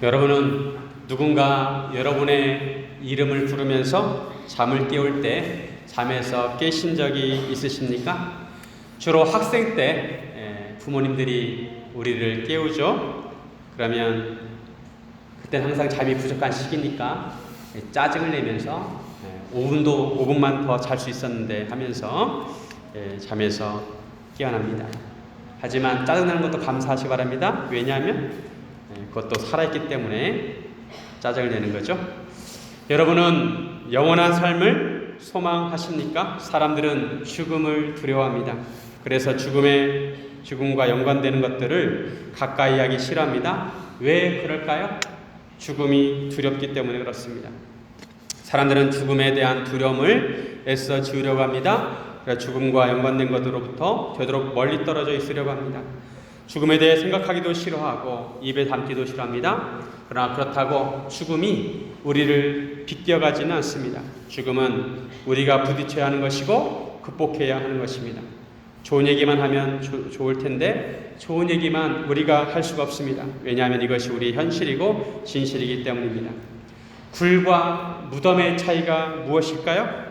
여러분은 누군가 여러분의 이름을 부르면서 잠을 깨울 때 잠에서 깨신 적이 있으십니까? 주로 학생 때 부모님들이 우리를 깨우죠. 그러면 그때는 항상 잠이 부족한 시기니까 짜증을 내면서 5분만 더 잘 수 있었는데 하면서 잠에서 깨어납니다. 하지만 짜증나는 것도 감사하시기 바랍니다. 왜냐하면 그것도 살아있기 때문에 짜증을 내는 거죠. 여러분은 영원한 삶을 소망하십니까? 사람들은 죽음을 두려워합니다. 그래서 죽음과 연관되는 것들을 가까이 하기 싫어합니다. 왜 그럴까요? 죽음이 두렵기 때문에 그렇습니다. 사람들은 죽음에 대한 두려움을 애써 지우려고 합니다. 그래서 죽음과 연관된 것으로부터 되도록 멀리 떨어져 있으려고 합니다. 죽음에 대해 생각하기도 싫어하고 입에 담기도 싫어합니다. 그러나 그렇다고 죽음이 우리를 비껴가지는 않습니다. 죽음은 우리가 부딪혀야 하는 것이고 극복해야 하는 것입니다. 좋은 얘기만 하면 좋을 텐데 좋은 얘기만 우리가 할 수가 없습니다. 왜냐하면 이것이 우리 현실이고 진실이기 때문입니다. 굴과 무덤의 차이가 무엇일까요?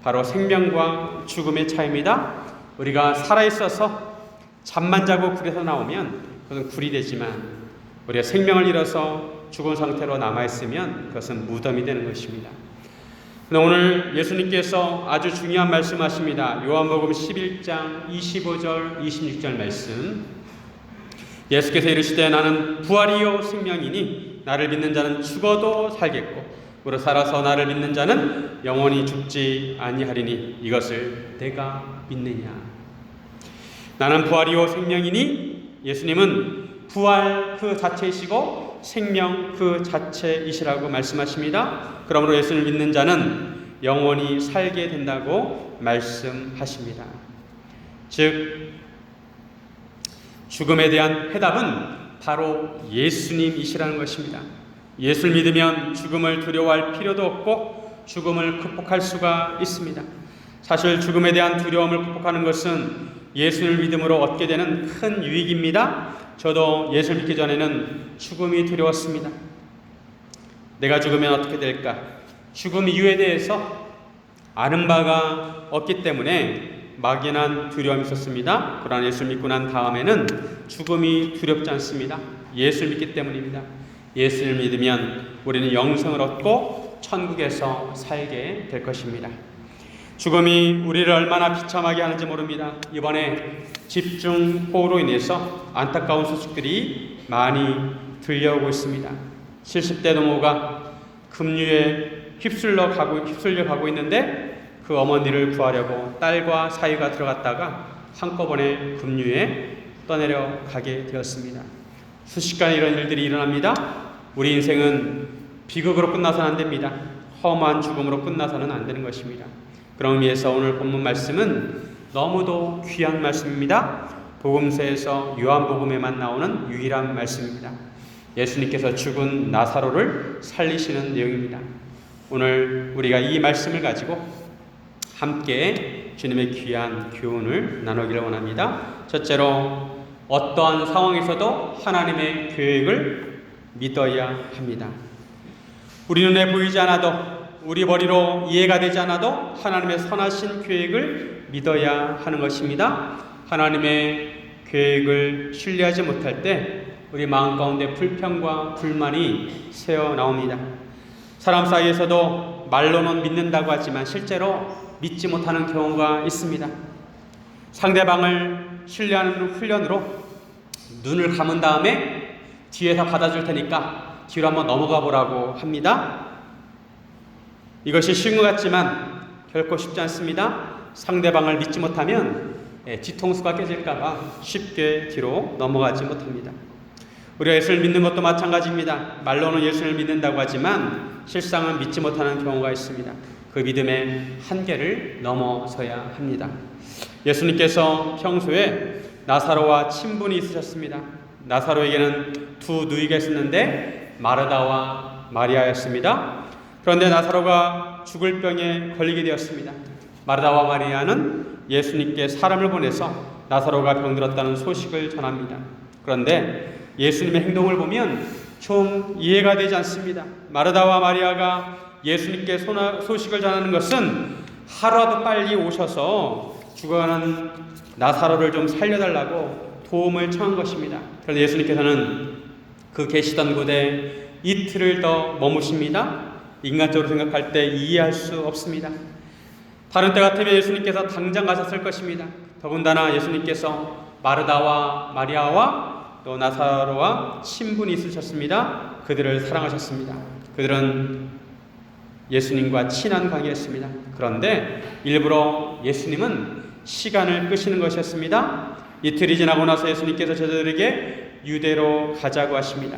바로 생명과 죽음의 차이입니다. 우리가 살아있어서 잠만 자고 굴에서 나오면 그것은 굴이 되지만 우리가 생명을 잃어서 죽은 상태로 남아있으면 그것은 무덤이 되는 것입니다. 오늘 예수님께서 아주 중요한 말씀하십니다. 요한복음 11장 25절 26절 말씀. 예수께서 이르시되 나는 부활이요 생명이니 나를 믿는 자는 죽어도 살겠고 무릇 살아서 나를 믿는 자는 영원히 죽지 아니하리니 이것을 내가 믿느냐. 나는 부활이요 생명이니 예수님은 부활 그 자체이시고 생명 그 자체이시라고 말씀하십니다. 그러므로 예수를 믿는 자는 영원히 살게 된다고 말씀하십니다. 즉 죽음에 대한 해답은 바로 예수님이시라는 것입니다. 예수를 믿으면 죽음을 두려워할 필요도 없고 죽음을 극복할 수가 있습니다. 사실 죽음에 대한 두려움을 극복하는 것은 예수를 믿음으로 얻게 되는 큰 유익입니다. 저도 예수를 믿기 전에는 죽음이 두려웠습니다. 내가 죽으면 어떻게 될까? 죽음 이유에 대해서 아는 바가 없기 때문에 막연한 두려움이 있었습니다. 그러나 예수를 믿고 난 다음에는 죽음이 두렵지 않습니다. 예수를 믿기 때문입니다. 예수를 믿으면 우리는 영생을 얻고 천국에서 살게 될 것입니다. 죽음이 우리를 얼마나 비참하게 하는지 모릅니다. 이번에 집중호우로 인해서 안타까운 소식들이 많이 들려오고 있습니다. 70대 노모가 급류에 휩쓸려 가고 있는데 그 어머니를 구하려고 딸과 사위가 들어갔다가 한꺼번에 급류에 떠내려가게 되었습니다. 순식간에 이런 일들이 일어납니다. 우리 인생은 비극으로 끝나서는 안 됩니다. 험한 죽음으로 끝나서는 안 되는 것입니다. 그런 의미에서 오늘 본문 말씀은 너무도 귀한 말씀입니다. 복음서에서 요한복음에만 나오는 유일한 말씀입니다. 예수님께서 죽은 나사로를 살리시는 내용입니다. 오늘 우리가 이 말씀을 가지고 함께 주님의 귀한 교훈을 나누기를 원합니다. 첫째로 어떠한 상황에서도 하나님의 계획을 믿어야 합니다. 우리 눈에 보이지 않아도 우리 머리로 이해가 되지 않아도 하나님의 선하신 계획을 믿어야 하는 것입니다. 하나님의 계획을 신뢰하지 못할 때 우리 마음 가운데 불평과 불만이 새어 나옵니다. 사람 사이에서도 말로는 믿는다고 하지만 실제로 믿지 못하는 경우가 있습니다. 상대방을 신뢰하는 훈련으로 눈을 감은 다음에 뒤에서 받아줄 테니까 뒤로 한번 넘어가 보라고 합니다. 이것이 쉬운 것 같지만 결코 쉽지 않습니다. 상대방을 믿지 못하면 뒤통수가 깨질까봐 쉽게 뒤로 넘어가지 못합니다. 우리가 예수를 믿는 것도 마찬가지입니다. 말로는 예수를 믿는다고 하지만 실상은 믿지 못하는 경우가 있습니다. 그 믿음의 한계를 넘어서야 합니다. 예수님께서 평소에 나사로와 친분이 있으셨습니다. 나사로에게는 두 누이가 있었는데 마르다와 마리아였습니다. 그런데 나사로가 죽을 병에 걸리게 되었습니다. 마르다와 마리아는 예수님께 사람을 보내서 나사로가 병들었다는 소식을 전합니다. 그런데 예수님의 행동을 보면 좀 이해가 되지 않습니다. 마르다와 마리아가 예수님께 소식을 전하는 것은 하루라도 빨리 오셔서 죽어가는 나사로를 좀 살려달라고 도움을 청한 것입니다. 그런데 예수님께서는 그 계시던 곳에 이틀을 더 머무십니다. 인간적으로 생각할 때 이해할 수 없습니다. 다른 때 같으면 예수님께서 당장 가셨을 것입니다. 더군다나 예수님께서 마르다와 마리아와 또 나사로와 친분이 있으셨습니다. 그들을 사랑하셨습니다. 그들은 예수님과 친한 관계였습니다. 그런데 일부러 예수님은 시간을 끄시는 것이었습니다. 이틀이 지나고 나서 예수님께서 제자들에게 유대로 가자고 하십니다.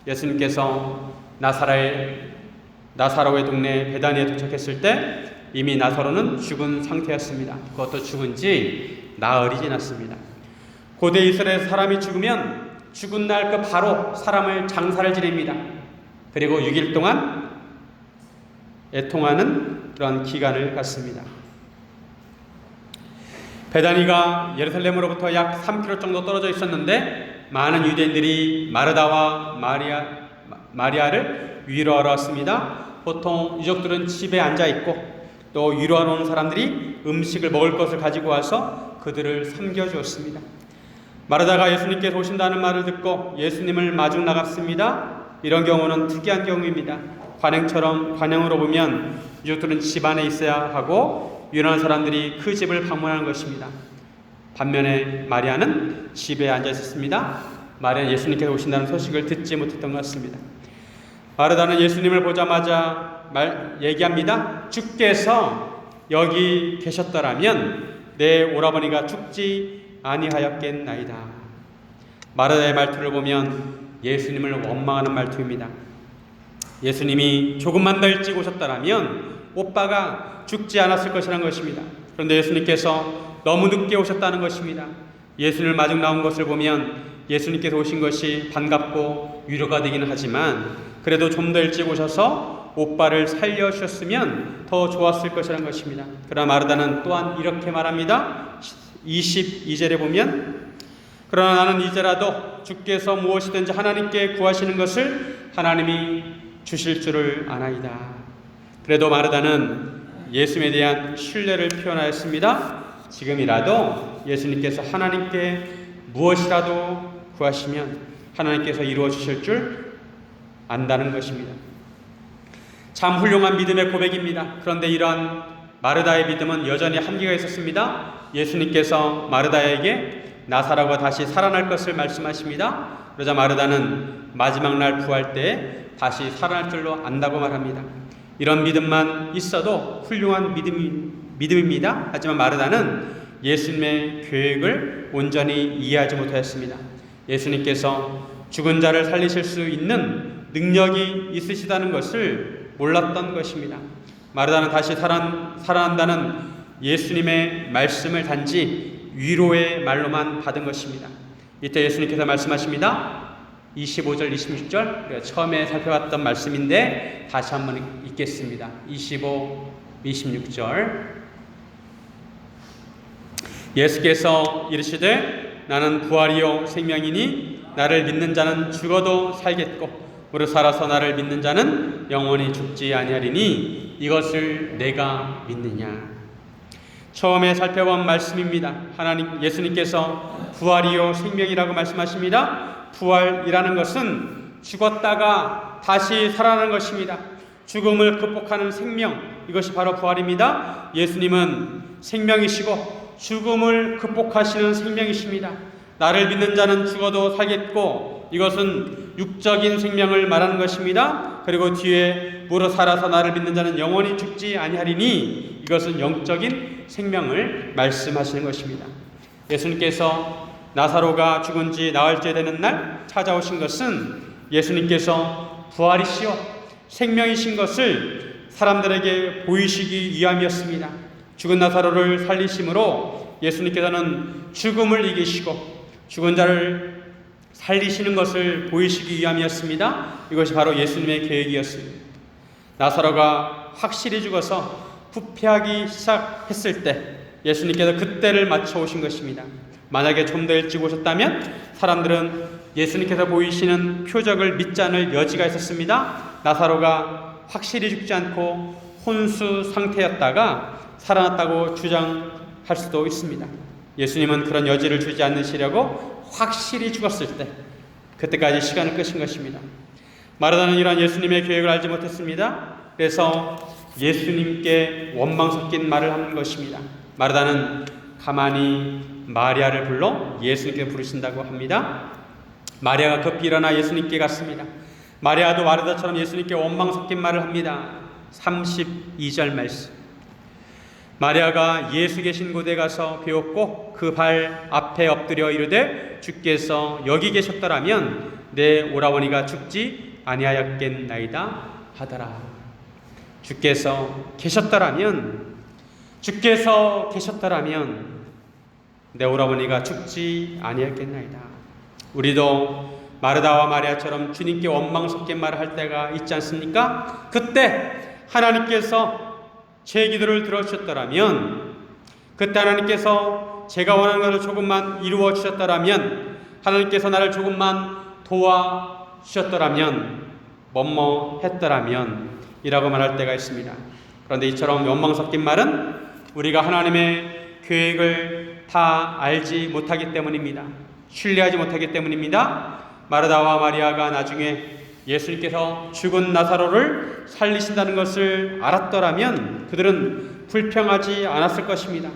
예수님께서 나사로의 동네 베다니에 도착했을 때 이미 나사로는 죽은 상태였습니다. 그것도 죽은 지 나흘이 지났습니다. 고대 이스라엘 사람이 죽으면 죽은 날 그 바로 사람을 장사를 지냅니다. 그리고 6일 동안 애통하는 그런 기간을 갖습니다. 베다니가 예루살렘으로부터 약 3km 정도 떨어져 있었는데 많은 유대인들이 마르다와 마리아를 위로하러 왔습니다. 보통 유족들은 집에 앉아 있고 또 위로하러 오는 사람들이 음식을 먹을 것을 가지고 와서 그들을 섬겨주었습니다. 마르다가 예수님께서 오신다는 말을 듣고 예수님을 마중 나갔습니다. 이런 경우는 특이한 경우입니다. 관행으로 보면 유족들은 집 안에 있어야 하고 유난한 사람들이 그 집을 방문하는 것입니다. 반면에 마리아는 집에 앉아 있었습니다. 마리아는 예수님께서 오신다는 소식을 듣지 못했던 것 같습니다. 마르다는 예수님을 보자마자 얘기합니다. 주께서 여기 계셨더라면 내 오라버니가 죽지 아니하였겠나이다. 마르다의 말투를 보면 예수님을 원망하는 말투입니다. 예수님이 조금만 더 일찍 오셨더라면 오빠가 죽지 않았을 것이라는 것입니다. 그런데 예수님께서 너무 늦게 오셨다는 것입니다. 예수님을 마중 나온 것을 보면 예수님께서 오신 것이 반갑고 위로가 되기는 하지만 그래도 좀 더 일찍 오셔서 오빠를 살려주셨으면 더 좋았을 것이라는 것입니다. 그러나 마르다는 또한 이렇게 말합니다. 22절에 보면 그러나 나는 이제라도 주께서 무엇이든지 하나님께 구하시는 것을 하나님이 주실 줄을 아나이다. 그래도 마르다는 예수님에 대한 신뢰를 표현하였습니다. 지금이라도 예수님께서 하나님께 무엇이라도 구하시면 하나님께서 이루어 주실 줄 안다는 것입니다. 참 훌륭한 믿음의 고백입니다. 그런데 이러한 마르다의 믿음은 여전히 한계가 있었습니다. 예수님께서 마르다에게 나사로가 다시 살아날 것을 말씀하십니다. 그러자 마르다는 마지막 날 부활 때 다시 살아날 줄로 안다고 말합니다. 이런 믿음만 있어도 훌륭한 믿음입니다. 하지만 마르다는 예수님의 계획을 온전히 이해하지 못하였습니다. 예수님께서 죽은 자를 살리실 수 있는 능력이 있으시다는 것을 몰랐던 것입니다. 마르다는 다시 살아난다는 예수님의 말씀을 단지 위로의 말로만 받은 것입니다. 이때 예수님께서 말씀하십니다. 25절, 26절 우리가 처음에 살펴봤던 말씀인데 다시 한번 읽겠습니다. 25, 26절 예수께서 이르시되 나는 부활이요 생명이니 나를 믿는 자는 죽어도 살겠고 무릇 살아서 나를 믿는 자는 영원히 죽지 아니하리니 이것을 내가 믿느냐. 처음에 살펴본 말씀입니다. 예수님께서 부활이요 생명이라고 말씀하십니다. 부활이라는 것은 죽었다가 다시 살아나는 것입니다. 죽음을 극복하는 생명, 이것이 바로 부활입니다. 예수님은 생명이시고 죽음을 극복하시는 생명이십니다. 나를 믿는 자는 죽어도 살겠고 이것은 육적인 생명을 말하는 것입니다. 그리고 뒤에 무릇 살아서 나를 믿는 자는 영원히 죽지 아니하리니 이것은 영적인 생명을 말씀하시는 것입니다. 예수님께서 나사로가 죽은 지 나흘째 되는 날 찾아오신 것은 예수님께서 부활이시오 생명이신 것을 사람들에게 보이시기 위함이었습니다. 죽은 나사로를 살리심으로 예수님께서는 죽음을 이기시고 죽은 자를 살리시는 것을 보이시기 위함이었습니다. 이것이 바로 예수님의 계획이었습니다. 나사로가 확실히 죽어서 부패하기 시작했을 때 예수님께서 그때를 맞춰 오신 것입니다. 만약에 좀 더 일찍 오셨다면 사람들은 예수님께서 보이시는 표적을 믿지 않을 여지가 있었습니다. 나사로가 확실히 죽지 않고 혼수 상태였다가 살아났다고 주장할 수도 있습니다. 예수님은 그런 여지를 주지 않으시려고 확실히 죽었을 때 그때까지 시간을 끄신 것입니다. 마르다는 이러한 예수님의 계획을 알지 못했습니다. 그래서 예수님께 원망 섞인 말을 하는 것입니다. 마르다는 가만히 마리아를 불러 예수님께 부르신다고 합니다. 마리아가 급히 일어나 예수님께 갔습니다. 마리아도 마르다처럼 예수님께 원망 섞인 말을 합니다. 32절 말씀. 마리아가 예수 계신 곳에 가서 배웠고 그 발 앞에 엎드려 이르되 주께서 여기 계셨더라면 내 오라버니가 죽지 아니하였겠나이다 하더라. 주께서 계셨더라면 내 오라버니가 죽지 아니하였겠나이다. 우리도 마르다와 마리아처럼 주님께 원망 섞인 말을 할 때가 있지 않습니까? 그때 하나님께서 제 기도를 들어주셨더라면, 그때 하나님께서 제가 원하는 것을 조금만 이루어 주셨더라면, 하나님께서 나를 조금만 도와주셨더라면, 뭐뭐 했더라면 이라고 말할 때가 있습니다. 그런데 이처럼 원망 섞인 말은 우리가 하나님의 계획을 다 알지 못하기 때문입니다. 신뢰하지 못하기 때문입니다. 마르다와 마리아가 나중에 예수님께서 죽은 나사로를 살리신다는 것을 알았더라면 그들은 불평하지 않았을 것입니다.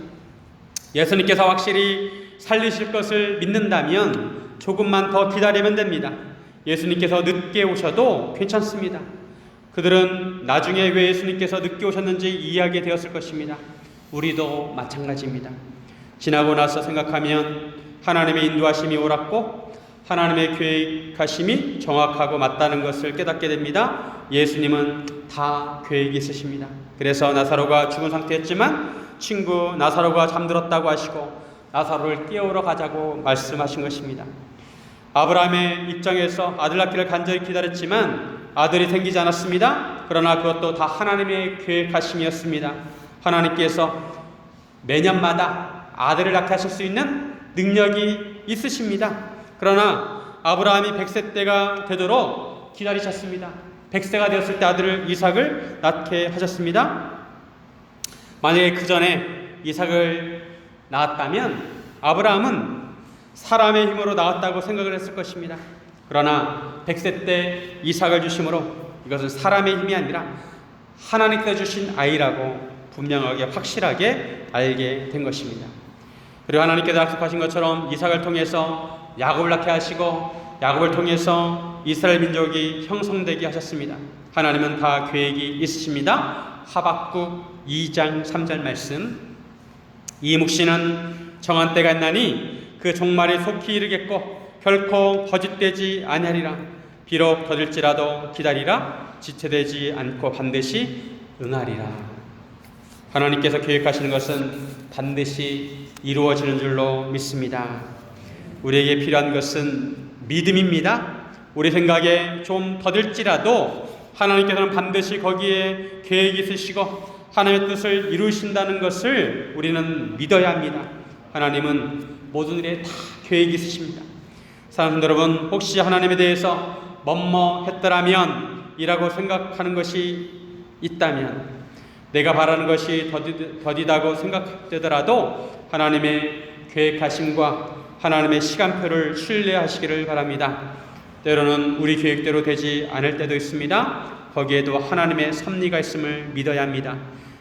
예수님께서 확실히 살리실 것을 믿는다면 조금만 더 기다리면 됩니다. 예수님께서 늦게 오셔도 괜찮습니다. 그들은 나중에 왜 예수님께서 늦게 오셨는지 이해하게 되었을 것입니다. 우리도 마찬가지입니다. 지나고 나서 생각하면 하나님의 인도하심이 옳았고 하나님의 계획하심이 정확하고 맞다는 것을 깨닫게 됩니다. 예수님은 다 계획이 있으십니다. 그래서 나사로가 죽은 상태였지만 친구 나사로가 잠들었다고 하시고 나사로를 깨우러 가자고 말씀하신 것입니다. 아브라함의 입장에서 아들 낳기를 간절히 기다렸지만 아들이 생기지 않았습니다. 그러나 그것도 다 하나님의 계획하심이었습니다. 하나님께서 매년마다 아들을 낳게 하실 수 있는 능력이 있으십니다. 그러나 아브라함이 100세 때가 되도록 기다리셨습니다. 100세가 되었을 때 아들을 이삭을 낳게 하셨습니다. 만약에 그 전에 이삭을 낳았다면 아브라함은 사람의 힘으로 낳았다고 생각을 했을 것입니다. 그러나 100세 때 이삭을 주심으로 이것은 사람의 힘이 아니라 하나님께서 주신 아이라고 분명하게 확실하게 알게 된 것입니다. 그리고 하나님께서 약속하신 것처럼 이삭을 통해서 야곱을 낳게 하시고 야곱을 통해서 이스라엘 민족이 형성되게 하셨습니다. 하나님은 다 계획이 있으십니다. 하박국 2장 3절 말씀. 이 묵시는 정한 때가 있나니 그 종말이 속히 이르겠고 결코 거짓되지 아니하리라. 비록 더딜지라도 기다리라. 지체되지 않고 반드시 응하리라. 하나님께서 계획하시는 것은 반드시 이루어지는 줄로 믿습니다. 우리에게 필요한 것은 믿음입니다. 우리 생각에 좀 더딜지라도 하나님께서는 반드시 거기에 계획이 있으시고 하나님의 뜻을 이루신다는 것을 우리는 믿어야 합니다. 하나님은 모든 일에 다 계획이 있으십니다. 사랑하는 여러분, 혹시 하나님에 대해서 뭐뭐 했더라면 이라고 생각하는 것이 있다면, 내가 바라는 것이 더디다고 생각되더라도 하나님의 계획하심과 하나님의 시간표를 신뢰하시기를 바랍니다. 때로는 우리 계획대로 되지 않을 때도 있습니다. 거기에도 하나님의 섭리가 있음을 믿어야 합니다.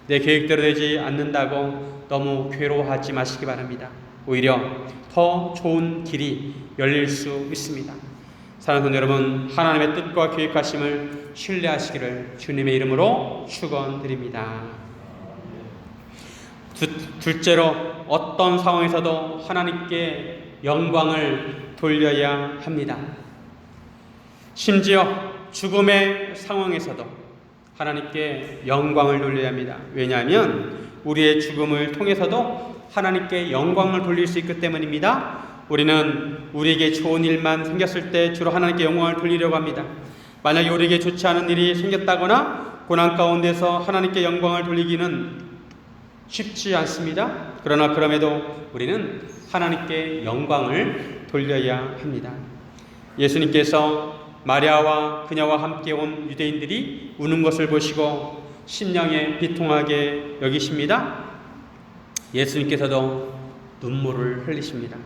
내 계획대로 되지 않는다고 너무 괴로워하지 마시기 바랍니다. 오히려 더 좋은 길이 열릴 수 있습니다. 사랑하는 여러분, 하나님의 뜻과 계획하심을 신뢰하시기를 주님의 이름으로 축원드립니다. 둘째로, 어떤 상황에서도 하나님께 영광을 돌려야 합니다. 심지어 죽음의 상황에서도 하나님께 영광을 돌려야 합니다. 왜냐하면 우리의 죽음을 통해서도 하나님께 영광을 돌릴 수 있기 때문입니다. 우리는 우리에게 좋은 일만 생겼을 때 주로 하나님께 영광을 돌리려고 합니다. 만약에 우리에게 좋지 않은 일이 생겼다거나 고난 가운데서 하나님께 영광을 돌리기는 쉽지 않습니다. 그러나 그럼에도 우리는 하나님께 영광을 돌려야 합니다. 예수님께서 마리아와 그녀와 함께 온 유대인들이 우는 것을 보시고 심령에 비통하게 여기십니다. 예수님께서도 눈물을 흘리십니다.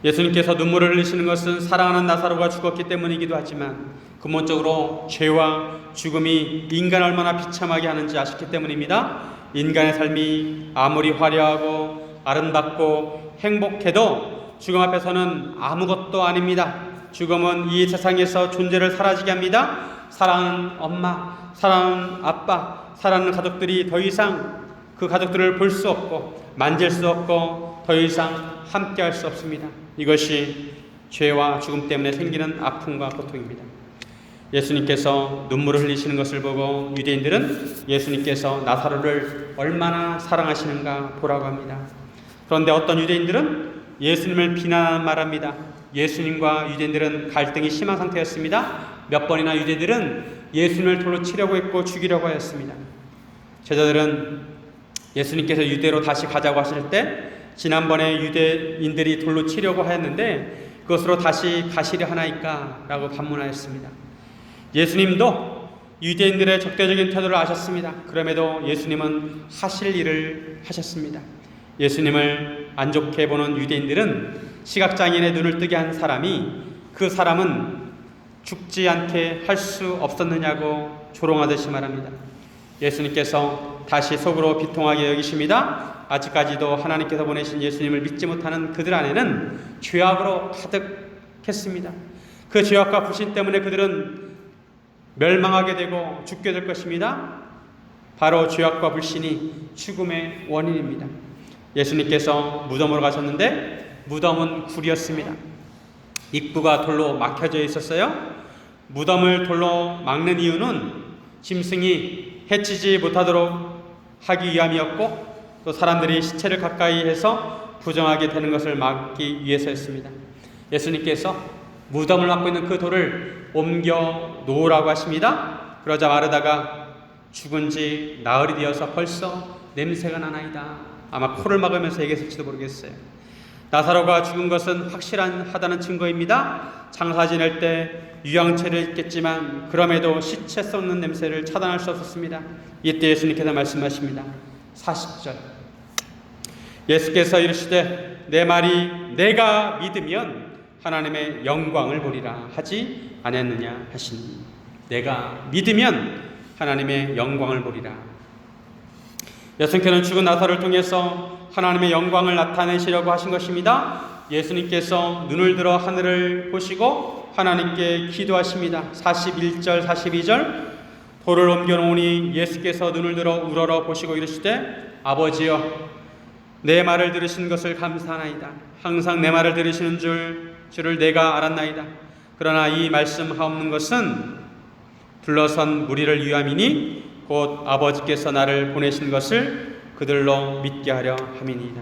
예수님께서 눈물을 흘리시는 것은 사랑하는 나사로가 죽었기 때문이기도 하지만 근본적으로 죄와 죽음이 인간을 얼마나 비참하게 하는지 아셨기 때문입니다. 인간의 삶이 아무리 화려하고 아름답고 행복해도 죽음 앞에서는 아무것도 아닙니다. 죽음은 이 세상에서 존재를 사라지게 합니다. 사랑하는 엄마, 사랑하는 아빠, 사랑하는 가족들이 더 이상 그 가족들을 볼 수 없고 만질 수 없고 더 이상 함께 할 수 없습니다. 이것이 죄와 죽음 때문에 생기는 아픔과 고통입니다. 예수님께서 눈물을 흘리시는 것을 보고 유대인들은 예수님께서 나사로를 얼마나 사랑하시는가 보라고 합니다. 그런데 어떤 유대인들은 예수님을 비난하는 말합니다. 예수님과 유대인들은 갈등이 심한 상태였습니다. 몇 번이나 유대인들은 예수님을 돌로 치려고 했고 죽이려고 하였습니다. 제자들은 예수님께서 유대로 다시 가자고 하실 때 지난번에 유대인들이 돌로 치려고 하였는데 그것으로 다시 가시려 하나이까? 라고 반문하였습니다. 예수님도 유대인들의 적대적인 태도를 아셨습니다. 그럼에도 예수님은 하실 일을 하셨습니다. 예수님을 안 좋게 보는 유대인들은 시각장애인의 눈을 뜨게 한 사람이 그 사람은 죽지 않게 할 수 없었느냐고 조롱하듯이 말합니다. 예수님께서 다시 속으로 비통하게 여기십니다. 아직까지도 하나님께서 보내신 예수님을 믿지 못하는 그들 안에는 죄악으로 가득했습니다. 그 죄악과 불신 때문에 그들은 멸망하게 되고 죽게 될 것입니다. 바로 죄악과 불신이 죽음의 원인입니다. 예수님께서 무덤으로 가셨는데 무덤은 굴이었습니다. 입구가 돌로 막혀져 있었어요. 무덤을 돌로 막는 이유는 짐승이 해치지 못하도록 하기 위함이었고 또 사람들이 시체를 가까이 해서 부정하게 되는 것을 막기 위해서였습니다. 예수님께서 무덤을 막고 있는 그 돌을 옮겨 놓으라고 하십니다. 그러자 마르다가 죽은 지 나흘이 되어서 벌써 냄새가 나나이다. 아마 코를 막으면서 얘기했을지도 모르겠어요. 나사로가 죽은 것은 확실하다는 증거입니다. 장사 지낼 때 유황채를 입겠지만 그럼에도 시체 썩는 냄새를 차단할 수 없었습니다. 이때 예수님께서 말씀하십니다. 40절 예수께서 이르시되 내 말이 내가 믿으면 하나님의 영광을 보리라 하지 않았느냐 하시니 내가 믿으면 하나님의 영광을 보리라. 예수님께서는 죽은 나사로를 통해서 하나님의 영광을 나타내시려고 하신 것입니다. 예수님께서 눈을 들어 하늘을 보시고 하나님께 기도하십니다. 41절 42절 돌을 옮겨놓으니 예수께서 눈을 들어 우러러 보시고 이르시되 아버지여 내 말을 들으신 것을 감사하나이다. 항상 내 말을 들으시는 줄을 내가 알았나이다. 그러나 이 말씀하옵는 것은 둘러선 무리를 위함이니 곧 아버지께서 나를 보내신 것을 그들로 믿게 하려 함이니이다.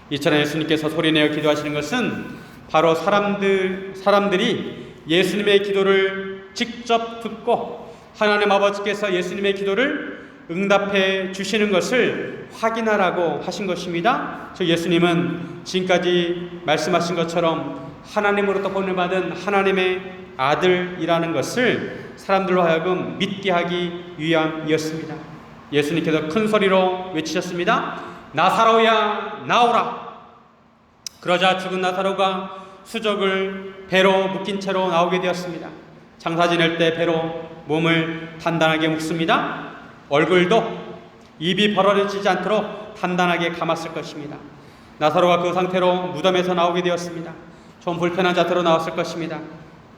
이처럼 예수님께서 소리내어 기도하시는 것은 바로 사람들이 예수님의 기도를 직접 듣고 하나님 아버지께서 예수님의 기도를 응답해 주시는 것을 확인하라고 하신 것입니다. 저 예수님은 지금까지 말씀하신 것처럼 하나님으로부터 보내받은 하나님의 아들이라는 것을 사람들로 하여금 믿게 하기 위함이었습니다. 예수님께서 큰 소리로 외치셨습니다. 나사로야 나오라. 그러자 죽은 나사로가 수족을 배로 묶인 채로 나오게 되었습니다. 장사 지낼 때 배로 몸을 단단하게 묶습니다. 얼굴도 입이 벌어지지 않도록 단단하게 감았을 것입니다. 나사로가 그 상태로 무덤에서 나오게 되었습니다. 좀 불편한 자태로 나왔을 것입니다.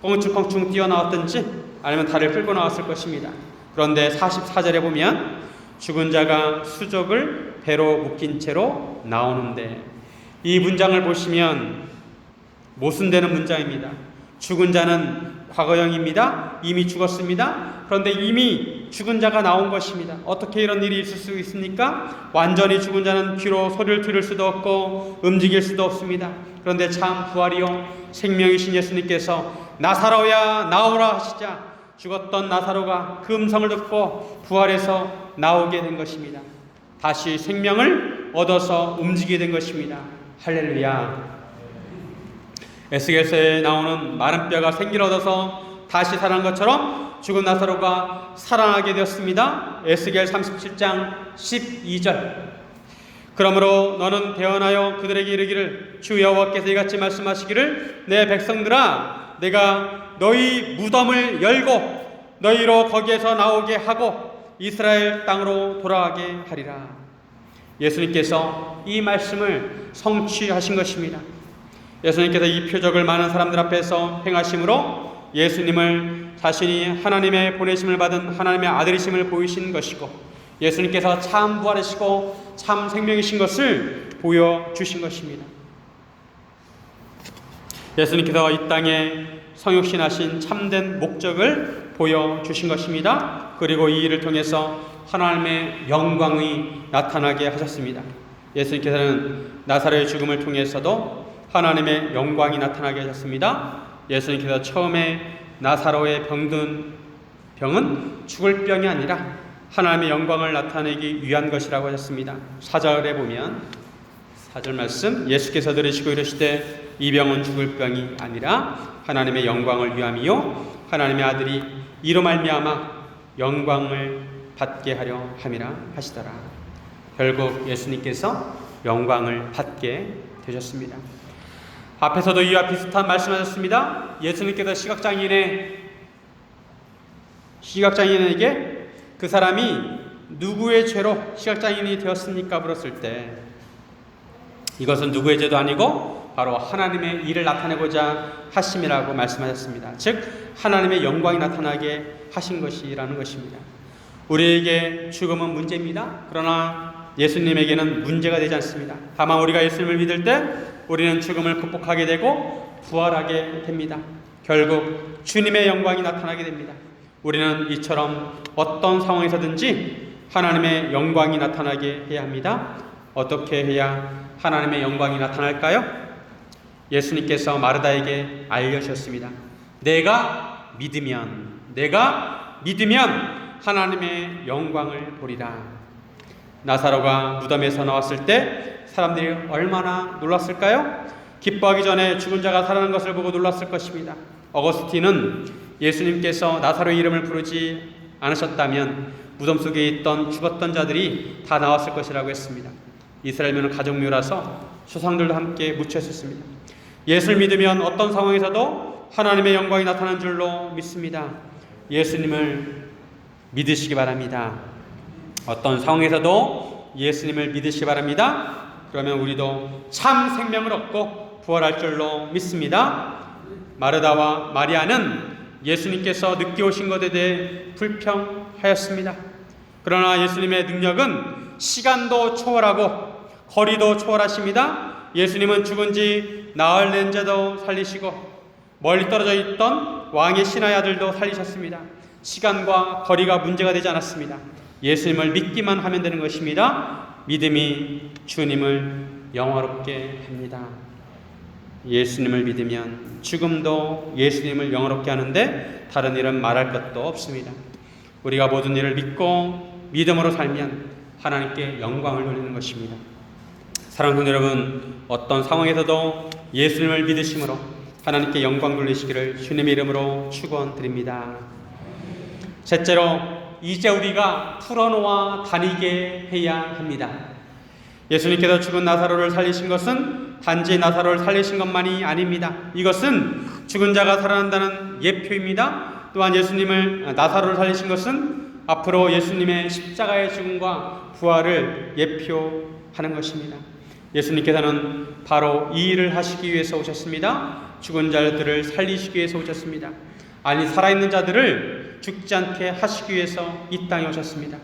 껑충껑충 뛰어나왔든지 아니면 다리를 끌고 나왔을 것입니다. 그런데 44절에 보면 죽은 자가 수족을 배로 묶인 채로 나오는데 이 문장을 보시면 모순되는 문장입니다. 죽은 자는 과거형입니다. 이미 죽었습니다. 그런데 이미 죽은 자가 나온 것입니다. 어떻게 이런 일이 있을 수 있습니까? 완전히 죽은 자는 귀로 소리를 들을 수도 없고 움직일 수도 없습니다. 그런데 참 부활이요 생명이신 예수님께서 나사로야 나오라 하시자 죽었던 나사로가 그 음성을 듣고 부활해서 나오게 된 것입니다. 다시 생명을 얻어서 움직이게 된 것입니다. 할렐루야. 에스겔서에 나오는 마른 뼈가 생기를 얻어서 다시 살아난 것처럼 죽은 나사로가 살아나게 되었습니다. 에스겔 37장 12절. 그러므로 너는 대언하여 그들에게 이르기를 주 여호와께서 이같이 말씀하시기를 내 백성들아 내가 너희 무덤을 열고 너희로 거기에서 나오게 하고 이스라엘 땅으로 돌아가게 하리라. 예수님께서 이 말씀을 성취하신 것입니다. 예수님께서 이 표적을 많은 사람들 앞에서 행하심으로 예수님을 자신이 하나님의 보내심을 받은 하나님의 아들이심을 보이신 것이고 예수님께서 참 부활이시고 참 생명이신 것을 보여주신 것입니다. 예수님께서 이 땅에 성육신하신 참된 목적을 보여주신 것입니다. 그리고 이 일을 통해서 하나님의 영광이 나타나게 하셨습니다. 예수님께서는 나사로의 죽음을 통해서도 하나님의 영광이 나타나게 하셨습니다. 예수님께서 처음에 나사로의 병든 병은 죽을 병이 아니라 하나님의 영광을 나타내기 위한 것이라고 하셨습니다. 4절에 보면 4절 말씀 예수께서 들으시고 이르시되 이 병은 죽을 병이 아니라 하나님의 영광을 위함이요 하나님의 아들이 이로 말미암아 영광을 받게 하려 함이라 하시더라. 결국 예수님께서 영광을 받게 되셨습니다. 앞에서도 이와 비슷한 말씀하셨습니다. 예수님께서 시각장애인에게 그 사람이 누구의 죄로 시각장애인이 되었습니까? 물었을 때 이것은 누구의 죄도 아니고 바로 하나님의 일을 나타내고자 하심이라고 말씀하셨습니다. 즉 하나님의 영광이 나타나게 하신 것이라는 것입니다. 우리에게 죽음은 문제입니다. 그러나 예수님에게는 문제가 되지 않습니다. 다만 우리가 예수님을 믿을 때 우리는 죽음을 극복하게 되고 부활하게 됩니다. 결국 주님의 영광이 나타나게 됩니다. 우리는 이처럼 어떤 상황에서든지 하나님의 영광이 나타나게 해야 합니다. 어떻게 해야 하나님의 영광이 나타날까요? 예수님께서 마르다에게 알려주셨습니다. 내가 믿으면 하나님의 영광을 보리라. 나사로가 무덤에서 나왔을 때 사람들이 얼마나 놀랐을까요? 기뻐하기 전에 죽은 자가 살아난 것을 보고 놀랐을 것입니다. 어거스틴은 예수님께서 나사로의 이름을 부르지 않으셨다면 무덤 속에 있던 죽었던 자들이 다 나왔을 것이라고 했습니다. 이스라엘은 가족묘라서 조상들도 함께 묻혀 있었습니다. 예수를 믿으면 어떤 상황에서도 하나님의 영광이 나타나는 줄로 믿습니다. 예수님을 믿으시기 바랍니다. 어떤 상황에서도 예수님을 믿으시기 바랍니다. 그러면 우리도 참 생명을 얻고 부활할 줄로 믿습니다. 마르다와 마리아는 예수님께서 늦게 오신 것에 대해 불평하였습니다. 그러나 예수님의 능력은 시간도 초월하고 거리도 초월하십니다. 예수님은 죽은 지 나흘 된 자도 살리시고 멀리 떨어져 있던 왕의 신하의 아들도 살리셨습니다. 시간과 거리가 문제가 되지 않았습니다. 예수님을 믿기만 하면 되는 것입니다. 믿음이 주님을 영화롭게 합니다. 예수님을 믿으면 죽음도 예수님을 영화롭게 하는데 다른 일은 말할 것도 없습니다. 우리가 모든 일을 믿고 믿음으로 살면 하나님께 영광을 돌리는 것입니다. 사랑하는 여러분, 어떤 상황에서도 예수님을 믿으심으로 하나님께 영광 돌리시기를 주님의 이름으로 축원드립니다. 셋째로, 이제 우리가 풀어놓아 다니게 해야 합니다. 예수님께서 죽은 나사로를 살리신 것은 단지 나사로를 살리신 것만이 아닙니다. 이것은 죽은 자가 살아난다는 예표입니다. 또한 나사로를 살리신 것은 앞으로 예수님의 십자가의 죽음과 부활을 예표하는 것입니다. 예수님께서는 바로 이 일을 하시기 위해서 오셨습니다. 죽은 자들을 살리시기 위해서 오셨습니다. 아니, 살아있는 자들을 죽지 않게 하시기 위해서 이 땅에 오셨습니다.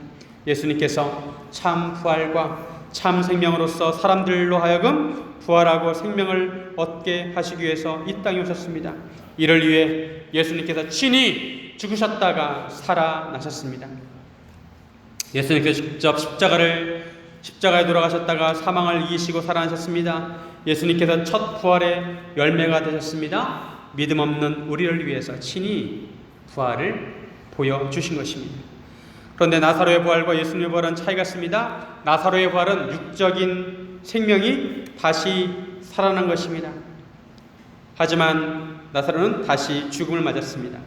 예수님께서 참 부활과 참 생명으로서 사람들로 하여금 부활하고 생명을 얻게 하시기 위해서 이 땅에 오셨습니다. 이를 위해 예수님께서 친히 죽으셨다가 살아나셨습니다. 예수님께서 직접 십자가에 돌아가셨다가 사망을 이기시고 살아나셨습니다. 예수님께서 첫 부활의 열매가 되셨습니다. 믿음 없는 우리를 위해서 친히 부활을 보여주신 것입니다. 그런데 나사로의 부활과 예수님의 부활은 차이가 있습니다. 나사로의 부활은 육적인 생명이 다시 살아난 것입니다. 하지만 나사로는 다시 죽음을 맞았습니다.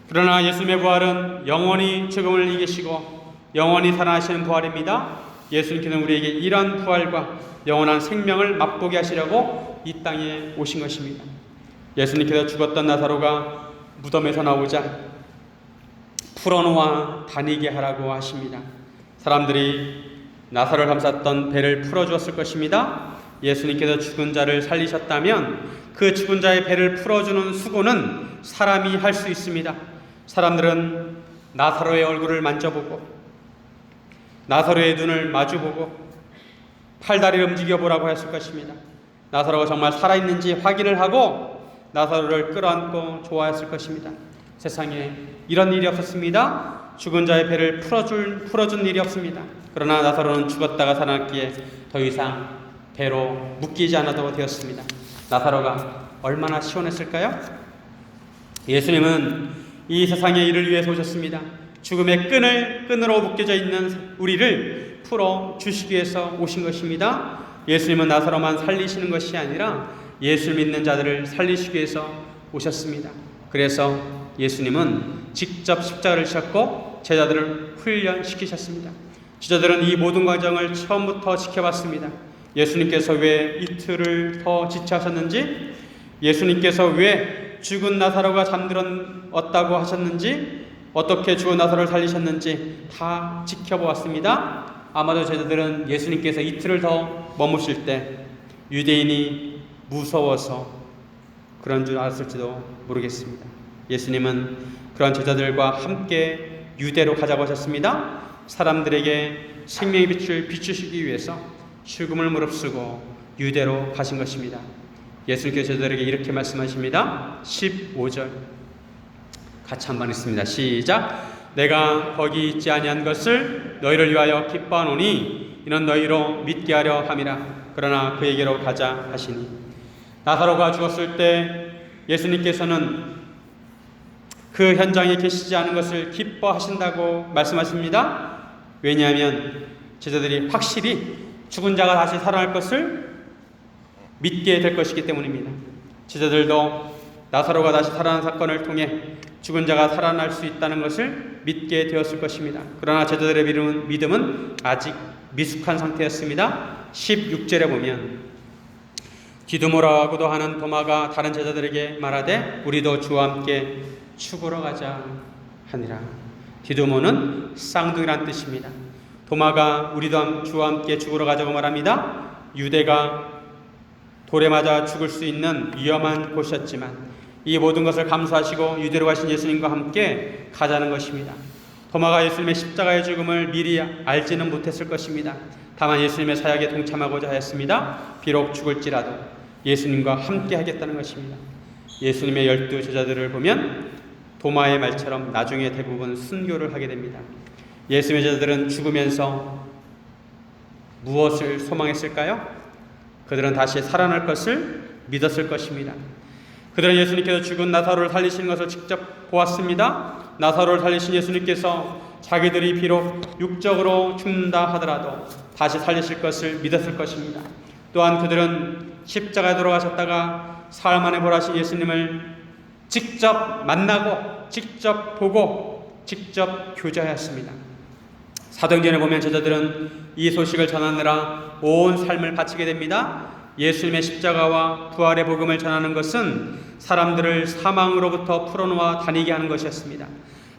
그러나 예수님의 부활은 영원히 죽음을 이기시고 영원히 살아나시는 부활입니다. 예수님께서는 우리에게 이런 부활과 영원한 생명을 맛보게 하시려고 이 땅에 오신 것입니다. 예수님께서 죽었던 나사로가 무덤에서 나오자 풀어놓아 다니게 하라고 하십니다. 사람들이 나사로를 감쌌던 배를 풀어주었을 것입니다. 예수님께서 죽은 자를 살리셨다면 그 죽은 자의 배를 풀어주는 수고는 사람이 할 수 있습니다. 사람들은 나사로의 얼굴을 만져보고 나사로의 눈을 마주보고 팔다리를 움직여보라고 했을 것입니다. 나사로가 정말 살아있는지 확인을 하고 나사로를 끌어안고 좋아했을 것입니다. 세상에 이런 일이 없었습니다. 죽은 자의 배를 풀어준 일이 없습니다. 그러나 나사로는 죽었다가 살아났기에 더 이상 배로 묶이지 않아도 되었습니다. 나사로가 얼마나 시원했을까요? 예수님은 이 세상의 일을 위해서 오셨습니다. 죽음의 끈으로 묶여져 있는 우리를 풀어주시기 위해서 오신 것입니다. 예수님은 나사로만 살리시는 것이 아니라 예수 믿는 자들을 살리시기 위해서 오셨습니다. 그래서 예수님은 직접 십자가를 지셨고 제자들을 훈련시키셨습니다. 제자들은 이 모든 과정을 처음부터 지켜봤습니다. 예수님께서 왜 이틀을 더 지체하셨는지, 예수님께서 왜 죽은 나사로가 잠들었다고 하셨는지, 어떻게 죽은 나사로를 살리셨는지 다 지켜보았습니다. 아마도 제자들은 예수님께서 이틀을 더 머무실 때 유대인이 무서워서 그런 줄 알았을지도 모르겠습니다. 예수님은 그런 제자들과 함께 유대로 가자고 하셨습니다. 사람들에게 생명의 빛을 비추시기 위해서 죽음을 무릅쓰고 유대로 가신 것입니다. 예수님께서 제자들에게 이렇게 말씀하십니다. 15절 같이 한번 읽습니다. 시작. 내가 거기 있지 아니한 것을 너희를 위하여 기뻐하노니 이는 너희로 믿게 하려 함이라. 그러나 그에게로 가자 하시니, 나사로가 죽었을 때 예수님께서는 그 현장에 계시지 않은 것을 기뻐하신다고 말씀하십니다. 왜냐하면 제자들이 확실히 죽은 자가 다시 살아날 것을 믿게 될 것이기 때문입니다. 제자들도 나사로가 다시 살아난 사건을 통해 죽은 자가 살아날 수 있다는 것을 믿게 되었을 것입니다. 그러나 제자들의 믿음은 아직 미숙한 상태였습니다. 16절에 보면 디두모라고도 하는 도마가 다른 제자들에게 말하되 우리도 주와 함께 죽으러 가자 하니라. 디두모는 쌍둥이란 뜻입니다. 도마가 우리도 주와 함께 죽으러 가자고 말합니다. 유대가 돌에 맞아 죽을 수 있는 위험한 곳이었지만 이 모든 것을 감수하시고 유대로 가신 예수님과 함께 가자는 것입니다. 도마가 예수님의 십자가의 죽음을 미리 알지는 못했을 것입니다. 다만 예수님의 사역에 동참하고자 하였습니다. 비록 죽을지라도 예수님과 함께 하겠다는 것입니다. 예수님의 12 제자들을 보면 도마의 말처럼 나중에 대부분 순교를 하게 됩니다. 예수님의 제자들은 죽으면서 무엇을 소망했을까요? 그들은 다시 살아날 것을 믿었을 것입니다. 그들은 예수님께서 죽은 나사로를 살리시는 것을 직접 보았습니다. 나사로를 살리신 예수님께서 자기들이 비록 육적으로 죽는다 하더라도 다시 살리실 것을 믿었을 것입니다. 또한 그들은 십자가에 돌아가셨다가 사흘 만에 부활하신 예수님을 직접 만나고 직접 보고 직접 교제하였습니다. 사도행전에 보면 제자들은 이 소식을 전하느라 온 삶을 바치게 됩니다. 예수님의 십자가와 부활의 복음을 전하는 것은 사람들을 사망으로부터 풀어놓아 다니게 하는 것이었습니다.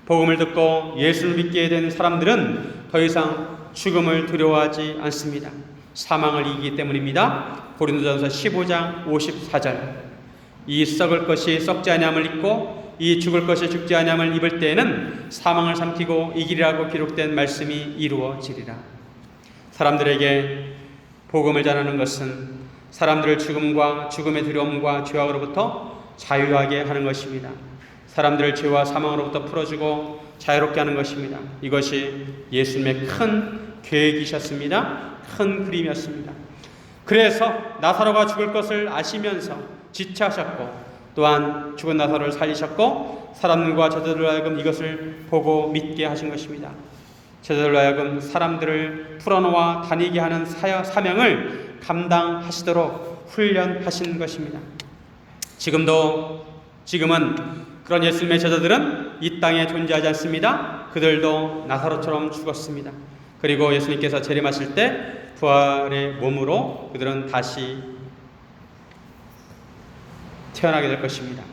복음을 듣고 예수를 믿게 된 사람들은 더 이상 죽음을 두려워하지 않습니다. 사망을 이기기 때문입니다. 고린도전서 15장 54절 이 썩을 것이 썩지 아니함을 입고 이 죽을 것이 죽지 아니함을 입을 때에는 사망을 삼키고 이기리라고 기록된 말씀이 이루어지리라. 사람들에게 복음을 전하는 것은 사람들을 죽음과 죽음의 두려움과 죄악으로부터 자유하게 하는 것입니다. 사람들을 죄와 사망으로부터 풀어주고 자유롭게 하는 것입니다. 이것이 예수님의 큰 계획이셨습니다. 큰 그림이었습니다. 그래서 나사로가 죽을 것을 아시면서 지체하셨고 또한 죽은 나사로를 살리셨고 사람들과 제자들로 하여금 이것을 보고 믿게 하신 것입니다. 제자들로 하여금 사람들을 풀어놓아 다니게 하는 사명을 감당하시도록 훈련하신 것입니다. 지금은 그런 예수님의 제자들은 이 땅에 존재하지 않습니다. 그들도 나사로처럼 죽었습니다. 그리고 예수님께서 재림하실 때 부활의 몸으로 그들은 다시 태어나게 될 것입니다.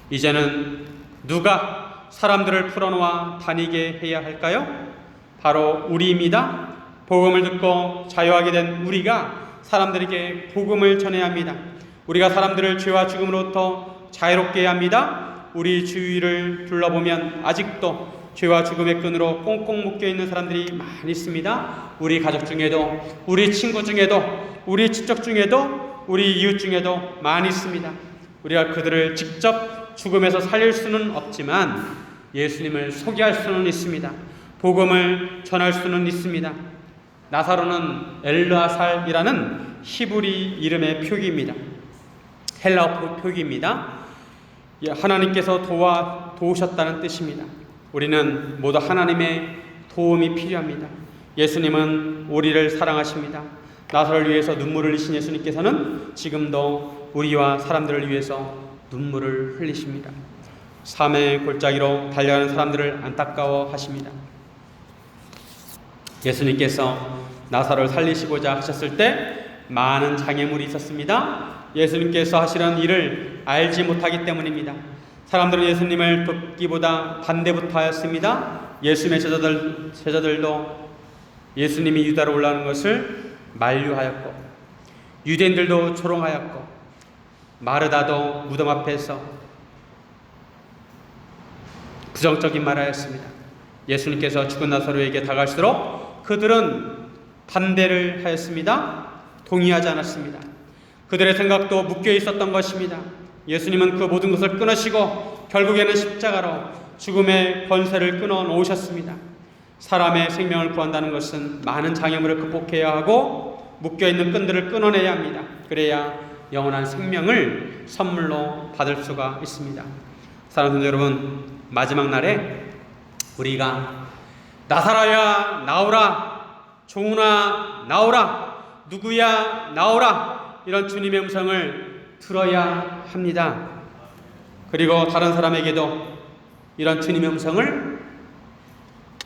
이제는 누가 사람들을 풀어놓아 다니게 해야 할까요? 바로 우리입니다. 복음을 듣고 자유하게 된 우리가 사람들에게 복음을 전해야 합니다. 우리가 사람들을 죄와 죽음으로부터 자유롭게 해야 합니다. 우리 주위를 둘러보면 아직도 죄와 죽음의 끈으로 꽁꽁 묶여있는 사람들이 많이 있습니다. 우리 가족 중에도, 우리 친구 중에도, 우리 친척 중에도, 우리 이웃 중에도 많이 있습니다. 우리가 그들을 직접 죽음에서 살릴 수는 없지만 예수님을 소개할 수는 있습니다. 복음을 전할 수는 있습니다. 나사로는 엘르아살이라는 히브리 이름의 표기입니다. 헬라어 표기입니다. 하나님께서 도우셨다는 뜻입니다. 우리는 모두 하나님의 도움이 필요합니다. 예수님은 우리를 사랑하십니다. 나사로를 위해서 눈물을 흘리신 예수님께서는 지금도 우리와 사람들을 위해서 눈물을 흘리십니다. 삶의 골짜기로 달려가는 사람들을 안타까워 하십니다. 예수님께서 나사로를 살리시고자 하셨을 때 많은 장애물이 있었습니다. 예수님께서 하시는 일을 알지 못하기 때문입니다. 사람들은 예수님을 돕기보다 반대부터 하였습니다. 예수님의 제자들도 예수님이 유다로 올라오는 것을 만류하였고, 유대인들도 조롱하였고, 마르다도 무덤 앞에서 부정적인 말을 하였습니다. 예수님께서 죽은 나사로에게 다가갈수록 그들은 반대를 하였습니다. 동의하지 않았습니다. 그들의 생각도 묶여 있었던 것입니다. 예수님은 그 모든 것을 끊으시고 결국에는 십자가로 죽음의 권세를 끊어 놓으셨습니다. 사람의 생명을 구한다는 것은 많은 장애물을 극복해야 하고 묶여있는 끈들을 끊어내야 합니다. 그래야 영원한 생명을 선물로 받을 수가 있습니다. 사랑하는 여러분, 마지막 날에 우리가 나사로야 나오라, 종훈아 나오라, 누구야 나오라, 이런 주님의 음성을 들어야 합니다. 그리고 다른 사람에게도 이런 주님의 음성을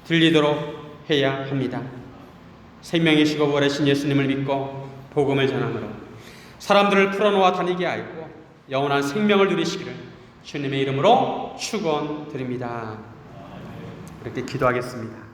들리도록 해야 합니다. 생명이시고 부활하신 예수님을 믿고 복음을 전함으로 사람들을 풀어놓아 다니게 하고 영원한 생명을 누리시기를 주님의 이름으로 축원드립니다. 그렇게 기도하겠습니다.